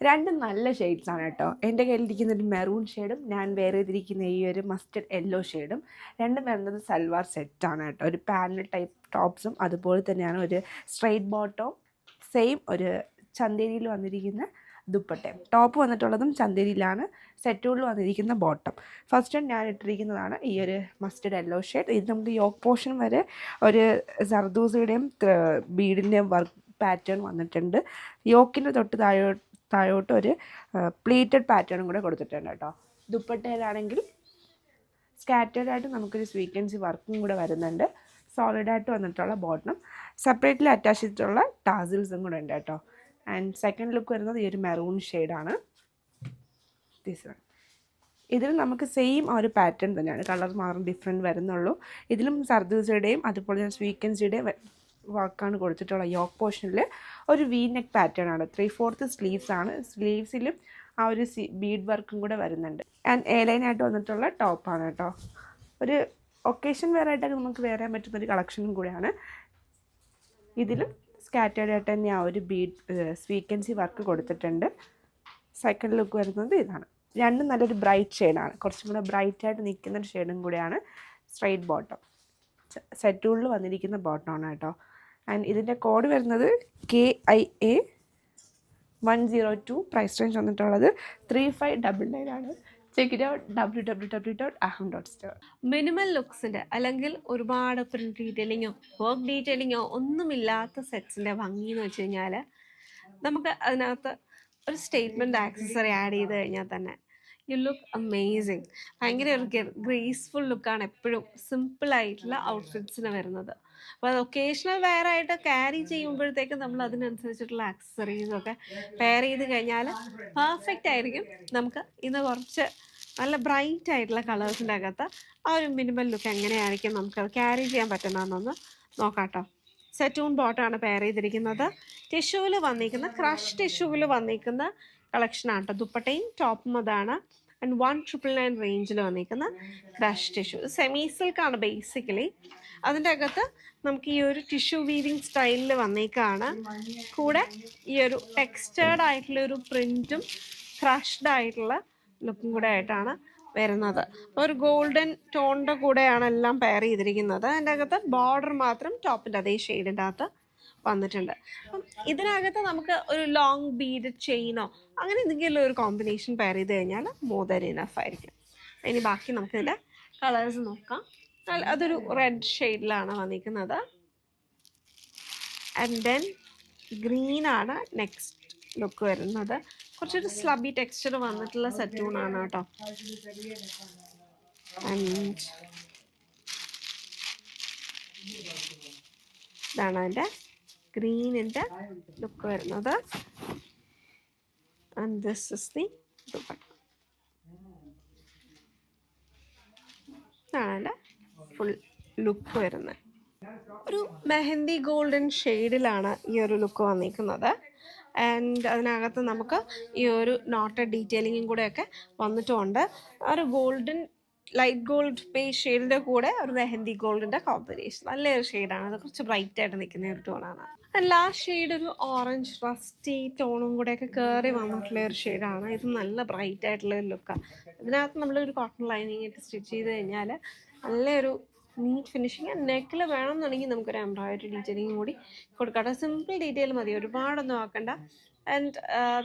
രണ്ടും നല്ല ഷെയ്ഡ്സാണ് കേട്ടോ. എൻ്റെ കയ്യിലിരിക്കുന്ന ഒരു മെറൂൺ ഷെയ്ഡും ഞാൻ വേറെ ചെയ്തിരിക്കുന്ന ഈ ഒരു മസ്റ്റർഡ് യെല്ലോ ഷെയ്ഡും. രണ്ടും വരുന്നത് സൽവാർ സെറ്റാണ് കേട്ടോ. ഒരു പാനൽ ടൈപ്പ് ടോപ്സും അതുപോലെ തന്നെയാണ് ഒരു സ്ട്രെയിറ്റ് ബോട്ടവും സെയിം ഒരു ചന്തേരിയിൽ വന്നിരിക്കുന്ന ദുപ്പട്ടയും. ടോപ്പ് വന്നിട്ടുള്ളതും ചന്തേരിയിലാണ്, സെറ്റൂണിൽ വന്നിരിക്കുന്ന ബോട്ടം. ഫസ്റ്റ് ഞാൻ ഇട്ടിരിക്കുന്നതാണ് ഈ ഒരു മസ്റ്റർഡ് യെല്ലോ ഷെയ്ഡ്. ഇത് നമുക്ക് യോക്ക് പോർഷൻ വരെ ഒരു സർദൂസയുടെയും ബീഡിൻ്റെയും വർക്ക് പാറ്റേൺ വന്നിട്ടുണ്ട്. യോക്കിൻ്റെ തൊട്ട് താഴോട്ട് ഒരു പ്ലീറ്റഡ് പാറ്റേണും കൂടെ കൊടുത്തിട്ടുണ്ട് കേട്ടോ. ദുപ്പട്ടയിലാണെങ്കിൽ സ്കാറ്റേഡായിട്ട് നമുക്കൊരു സ്വീക്വൻസി വർക്കും കൂടെ വരുന്നുണ്ട്. സോളിഡായിട്ട് വന്നിട്ടുള്ള ബോട്ടം, സെപ്പറേറ്റ്ലി അറ്റാച്ച് ചെയ്തിട്ടുള്ള ടാസിൽസും കൂടെ ഉണ്ട് കേട്ടോ. ആൻഡ് സെക്കൻഡ് ലുക്ക് വരുന്നത് ഈ ഒരു മെറൂൺ ഷെയ്ഡാണ്. ഇതിൽ നമുക്ക് സെയിം ആ ഒരു പാറ്റേൺ തന്നെയാണ്, കളർ മാറും ഡിഫറെൻറ്റ് വരുന്നുള്ളൂ. ഇതിലും സർദൂസയുടെയും അതുപോലെ തന്നെ സ്വീക്വൻസിയുടെയും വർക്കാണ് കൊടുത്തിട്ടുള്ള. യോക്ക് പോർഷനിൽ ഒരു വി നെക്ക് പാറ്റേൺ ആണ്. 3/4 സ്ലീവ്സ് ആണ്. സ്ലീവ്സിലും ആ ഒരു ബീഡ് വർക്കും കൂടെ വരുന്നുണ്ട്. ആൻഡ് എ ലൈനായിട്ട് വന്നിട്ടുള്ള ടോപ്പാണ് കേട്ടോ. ഒരു ഒക്കേഷൻ വെയർ ആയിട്ടൊക്കെ നമുക്ക് വെയർ ചെയ്യാൻ പറ്റുന്നൊരു കളക്ഷനും കൂടെയാണ്. ഇതിലും സ്കാറ്റേർഡ് ആയിട്ട് തന്നെ ആ ഒരു ബീഡ് സ്വീക്വൻസി വർക്ക് കൊടുത്തിട്ടുണ്ട്. സെക്കൻഡ് ലുക്ക് വരുന്നത് ഇതാണ്. രണ്ടും നല്ലൊരു ബ്രൈറ്റ് ഷെയ്ഡാണ്, കുറച്ചും കൂടെ ബ്രൈറ്റായിട്ട് നിൽക്കുന്ന ഒരു ഷെയ്ഡും കൂടെയാണ്. സ്ട്രെയിറ്റ് ബോട്ടം, സെറ്റൂളിൽ വന്നിരിക്കുന്ന ബോട്ടമാണ് കേട്ടോ. ആൻഡ് ഇതിൻ്റെ കോഡ് വരുന്നത് KIA 102. പ്രൈസ് റേഞ്ച് വന്നിട്ടുള്ളത് 3599 ആണ്. Check it out www.aham.store. Minimal ലുക്സിൻ്റെ അല്ലെങ്കിൽ ഒരുപാട് പ്രിന്റ് ഡീറ്റെയിലിങ്ങോ വർക്ക് ഡീറ്റെയിലിങ്ങോ ഒന്നുമില്ലാത്ത സെറ്റ്സിൻ്റെ ഭംഗി എന്ന് വെച്ച് കഴിഞ്ഞാൽ നമുക്ക് അതിനകത്ത് ഒരു സ്റ്റേറ്റ്മെൻറ്റ് ആക്സസറി ആഡ് ചെയ്ത് കഴിഞ്ഞാൽ തന്നെ യു ലുക്ക് അമേസിങ്. ഭയങ്കര ഒരു ഗ്രേസ്ഫുൾ ലുക്കാണ് എപ്പോഴും സിമ്പിളായിട്ടുള്ള ഔട്ട്ഫിറ്റ്സിന് വരുന്നത്. അപ്പോൾ അത് ഒക്കേഷണൽ വെയർ ആയിട്ട് ക്യാരി ചെയ്യുമ്പോഴത്തേക്കും നമ്മൾ അതിനനുസരിച്ചിട്ടുള്ള ആക്സസറീസൊക്കെ പെയർ ചെയ്ത് കഴിഞ്ഞാൽ പെർഫെക്റ്റ് ആയിരിക്കും. നമുക്ക് ഇന്ന് കുറച്ച് നല്ല ബ്രൈറ്റ് ആയിട്ടുള്ള കളേഴ്സിൻ്റെ അകത്ത് ആ ഒരു മിനിമൽ ലുക്ക് എങ്ങനെയായിരിക്കും നമുക്കത് ക്യാരി ചെയ്യാൻ പറ്റുന്നതെന്നൊന്ന് നോക്കാം കേട്ടോ. സെറ്റൂൺ ബോട്ടമാണ് പെയർ ചെയ്തിരിക്കുന്നത്. ടിഷ്യൂവിൽ വന്നിരിക്കുന്ന ക്രഷ് ടിഷ്യൂവിൽ വന്നിരിക്കുന്ന കളക്ഷനാണ് കേട്ടോ. ദുപ്പട്ടയും ടോപ്പും അതാണ്. ആൻഡ് 1999 റേഞ്ചിൽ വന്നിരിക്കുന്ന ക്രഷ് ടിഷ്യൂ സെമി സിൽക്കാണ് ബേസിക്കലി. അതിൻ്റെ അകത്ത് നമുക്ക് ഈ ഒരു ടിഷ്യൂ വീവിങ് സ്റ്റൈലിൽ വന്നേക്കാണ്. കൂടെ ഈ ഒരു ടെക്സ്റ്റേർഡ് ആയിട്ടുള്ള ഒരു പ്രിൻറ്റും ക്രഷ്ഡ് ആയിട്ടുള്ള ലുക്കും കൂടെ ആയിട്ടാണ് വരുന്നത്. ഒരു ഗോൾഡൻ ടോണിൻ്റെ കൂടെയാണ് എല്ലാം പെയർ ചെയ്തിരിക്കുന്നത്. അതിൻ്റെ അകത്ത് ബോർഡർ മാത്രം ടോപ്പിൻ്റെ അതേ ഷെയ്ഡിൻ്റെ അകത്ത് വന്നിട്ടുണ്ട്. അപ്പം ഇതിനകത്ത് നമുക്ക് ഒരു ലോങ് ബീഡ് ചെയിനോ അങ്ങനെ എന്തെങ്കിലും ഒരു കോമ്പിനേഷൻ പെയർ ചെയ്ത് കഴിഞ്ഞാൽ മോർ ദാൻ ഇനഫ് ആയിരിക്കും. ഇനി ബാക്കി നമുക്കിതിൻ്റെ കളേഴ്സ് നോക്കാം. അതൊരു റെഡ് ഷെയ്ഡിലാണ് വന്നിരിക്കുന്നത്. ആൻഡ് ദെൻ ഗ്രീനാണ് നെക്സ്റ്റ് ലുക്ക് വരുന്നത്. കുറച്ചൊരു സ്ലബി ടെക്സ്ചർ വന്നിട്ടുള്ള സെറ്റൂണാണ് കേട്ടോ. ആൻഡ് ഇതാണ് അതിൻ്റെ ഗ്രീനിൻ്റെ ലുക്ക് വരുന്നത്. And this is the dupatta. ഇതാണ് അതിൻ്റെ ഫുൾ ലുക്ക് വരുന്നത്. ഒരു മെഹന്തി ഗോൾഡൻ ഷെയ്ഡിലാണ് ഈ ഒരു ലുക്ക് വന്നിരിക്കുന്നത്. ആൻഡ് അതിനകത്ത് നമുക്ക് ഈ ഒരു നോട്ടഡ് ഡീറ്റെയിലിങ്ങും കൂടെയൊക്കെ വന്നിട്ടുമുണ്ട്. ആ ഒരു ഗോൾഡൻ ലൈറ്റ് ഗോൾഡ് പേസ് ഷെയ്ഡിൻ്റെ കൂടെ ഒരു മെഹന്തി ഗോൾഡിൻ്റെ കോമ്പിനേഷൻ നല്ലൊരു ഷെയ്ഡാണ്. അത് കുറച്ച് ബ്രൈറ്റ് ആയിട്ട് നിൽക്കുന്ന ഒരു ടോണാണ്. ലാസ്റ്റ് ഷെയ്ഡ് ഒരു ഓറഞ്ച് റസ്റ്റി ടോണും കൂടെയൊക്കെ കയറി വന്നിട്ടുള്ള ഒരു ഷെയ്ഡാണ്. ഇത് നല്ല ബ്രൈറ്റ് ആയിട്ടുള്ള ഒരു ലുക്കാണ്. ഇതിനകത്ത് നമ്മളൊരു കോട്ടൺ ലൈനിങ് ഇട്ട് സ്റ്റിച്ച് ചെയ്ത് കഴിഞ്ഞാൽ നല്ലൊരു നീറ്റ് ഫിനിഷിങ്. നെക്കിൽ വേണമെന്നുണ്ടെങ്കിൽ നമുക്കൊരു എംബ്രോയിഡറി ഡീറ്റെയിലിംഗ് കൂടി കൊടുക്കാം. സിമ്പിൾ ഡീറ്റെയിൽ മതി, ഒരുപാടൊന്നും ആക്കണ്ട. ആൻഡ്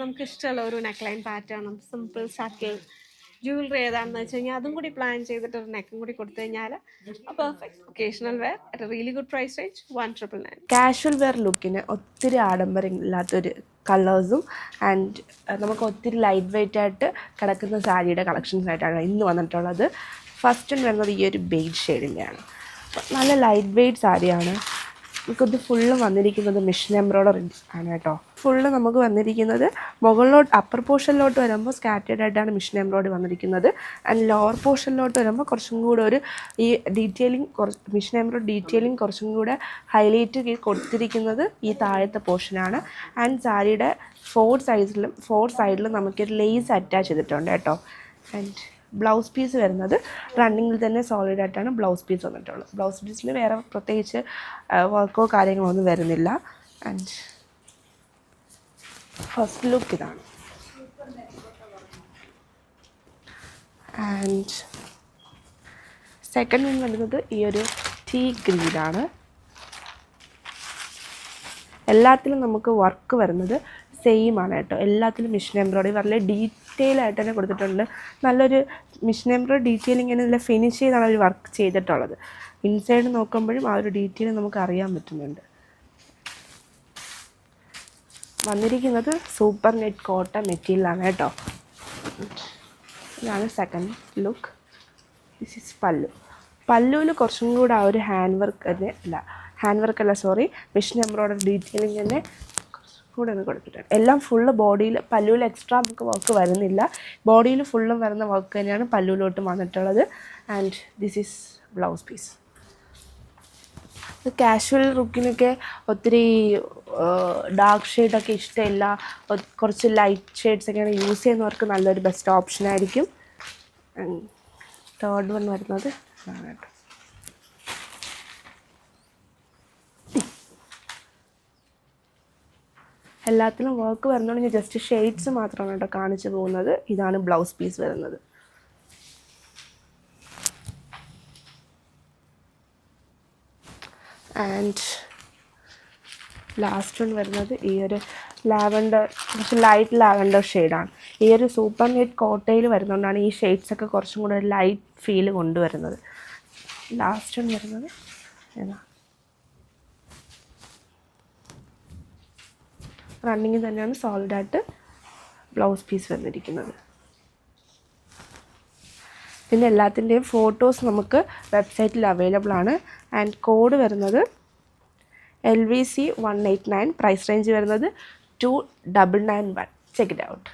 നമുക്ക് ഇഷ്ടമുള്ള ഒരു നെക്ക് ലൈൻ പാറ്റേണും സിമ്പിൾ സട്ടിൽ ജ്വല്ലറി ഏതാണെന്ന് വെച്ച് കഴിഞ്ഞാൽ അതും കൂടി പ്ലാൻ ചെയ്തിട്ട് ഒരു നെക്കും കൂടി കൊടുത്തു കഴിഞ്ഞാൽ perfect occasional wear at a really good price range 1999. Casual wear ലുക്കിന് ഒത്തിരി ആഡംബരം ഇല്ലാത്തൊരു കളേഴ്സും ആൻഡ് നമുക്ക് ഒത്തിരി ലൈറ്റ് വെയ്റ്റ് ആയിട്ട് കിടക്കുന്ന സാരിയുടെ കളക്ഷൻസ് ആയിട്ടാണ് ഇന്ന് വന്നിട്ടുള്ളത്. ഫസ്റ്റ് വരുന്നത് ഈ ഒരു ബേജ് ഷെയ്ഡിൻ്റെയാണ്. നല്ല ലൈറ്റ് വെയ്റ്റ് സാരിയാണ്. നമുക്കിത് ഫുള്ള് വന്നിരിക്കുന്നത് മിഷൻ എംബ്രോയ്ഡറി ആണ് കേട്ടോ. ഫുള്ള് നമുക്ക് വന്നിരിക്കുന്നത് മുകളിലോട്ട് അപ്പർ പോർഷനിലോട്ട് വരുമ്പോൾ സ്കാറ്റേർഡ് ആയിട്ടാണ് മിഷൻ എംബ്രോയ്ഡറി വന്നിരിക്കുന്നത്. ആൻഡ് ലോവർ പോർഷനിലോട്ട് വരുമ്പോൾ കുറച്ചും കൂടെ ഒരു ഈ ഡീറ്റെയിലിംഗ് മിഷൻ എംബ്രോയ്ഡറി ഡീറ്റെയിലിംഗ് കുറച്ചും കൂടെ ഹൈലൈറ്റ് കൊടുത്തിരിക്കുന്നത് ഈ താഴത്തെ പോർഷനാണ്. ആൻഡ് സാരിയുടെ ഫോർ സൈഡിലും നമുക്കൊരു ലേസ് അറ്റാച്ച് ചെയ്തിട്ടുണ്ട് കേട്ടോ. ആൻഡ് ബ്ലൗസ് പീസ് വരുന്നത് റണ്ണിങ്ങിൽ തന്നെ സോളിഡ് ആയിട്ടാണ് ബ്ലൗസ് പീസ് വന്നിട്ടുള്ളത്. ബ്ലൗസ് പീസിൽ വേറെ പ്രത്യേകിച്ച് വർക്കോ കാര്യങ്ങളോ ഒന്നും വരുന്നില്ല. ആൻഡ് ഫസ്റ്റ് ലുക്ക് ഇതാണ്. ആൻഡ് സെക്കൻഡ് വൺ വരുന്നത് ഈ ഒരു ടീ ഗ്രീനാണ്. എല്ലാത്തിലും നമുക്ക് വർക്ക് വരുന്നത് സെയിം ആണ് കേട്ടോ. എല്ലാത്തിലും മിഷൻ എംബ്രോയിഡറി വളരെ ഡീറ്റെയിൽ ആയിട്ട് തന്നെ കൊടുത്തിട്ടുണ്ട്. നല്ലൊരു മിഷൻ എംബ്രോയിഡറി ഡീറ്റെയിലിംഗ് നല്ല ഫിനിഷ് ചെയ്താണ് അവർ വർക്ക് ചെയ്തിട്ടുള്ളത്. ഇൻസൈഡ് നോക്കുമ്പോഴും ആ ഒരു ഡീറ്റെയിൽ നമുക്ക് അറിയാൻ പറ്റുന്നുണ്ട്. വന്നിരിക്കുന്നത് സൂപ്പർ നെറ്റ് കോട്ടൺ മെറ്റീരിയലാണ് കേട്ടോ. ഇതാണ് സെക്കൻഡ് ലുക്ക്. ദിസ് ഈസ് പല്ലു. പല്ലുവിൽ കുറച്ചും കൂടെ ആ ഒരു ഹാൻഡ് വർക്കല്ല സോറി മിഷൻ എംബ്രോയിഡറി ഡീറ്റെയിലിംഗ് തന്നെ കൂടെ ഒന്ന് കൊടുത്തിട്ടുണ്ട്. എല്ലാം ഫുള്ള് ബോഡിയിൽ, പല്ലുവിൽ എക്സ്ട്രാ നമുക്ക് വർക്ക് വരുന്നില്ല. ബോഡിയിൽ ഫുള്ളും വരുന്ന വർക്ക് തന്നെയാണ് പല്ലുവിലോട്ട് വന്നിട്ടുള്ളത്. And this is blouse piece. Casual ലുക്കിനൊക്കെ ഒത്തിരി ഡാർക്ക് ഷെയ്ഡൊക്കെ ഇഷ്ടമില്ല, കുറച്ച് ലൈറ്റ് ഷെയ്ഡ്സൊക്കെയാണ് യൂസ് ചെയ്യുന്നവർക്ക് നല്ലൊരു ബെസ്റ്റ് ഓപ്ഷനായിരിക്കും. തേർഡ് വൺ വരുന്നത് ആണ് കേട്ടോ. എല്ലാത്തിലും വർക്ക് വരുന്നതുകൊണ്ട് ഞാൻ ജസ്റ്റ് ഷെയ്ഡ്സ് മാത്രമാണ് കേട്ടോ കാണിച്ചു പോകുന്നത്. ഇതാണ് ബ്ലൗസ് പീസ് വരുന്നത്. ആൻഡ് ലാസ്റ്റ് വൺ വരുന്നത് ഈ ഒരു ലാവൻഡർ, കുറച്ച് ലൈറ്റ് ലാവൻഡർ ഷെയ്ഡാണ്. ഈ ഒരു സൂപ്പർ നെറ്റ് കോട്ടയിൽ വരുന്നതുകൊണ്ടാണ് ഈ ഷെയ്ഡ്സൊക്കെ കുറച്ചും കൂടെ ലൈറ്റ് ഫീൽ കൊണ്ടുവരുന്നത്. ലാസ്റ്റ് വൺ വരുന്നത് ഏതാ റണ്ണിങ് തന്നെയാണ് സോളിഡായിട്ട് ബ്ലൗസ് പീസ് വന്നിരിക്കുന്നത്. പിന്നെ എല്ലാത്തിൻ്റെയും ഫോട്ടോസ് നമുക്ക് വെബ്സൈറ്റിൽ അവൈലബിൾ ആണ്. ആൻഡ് കോഡ് വരുന്നത് LVC 189. പ്രൈസ് റേഞ്ച് വരുന്നത് 2991. Check it out.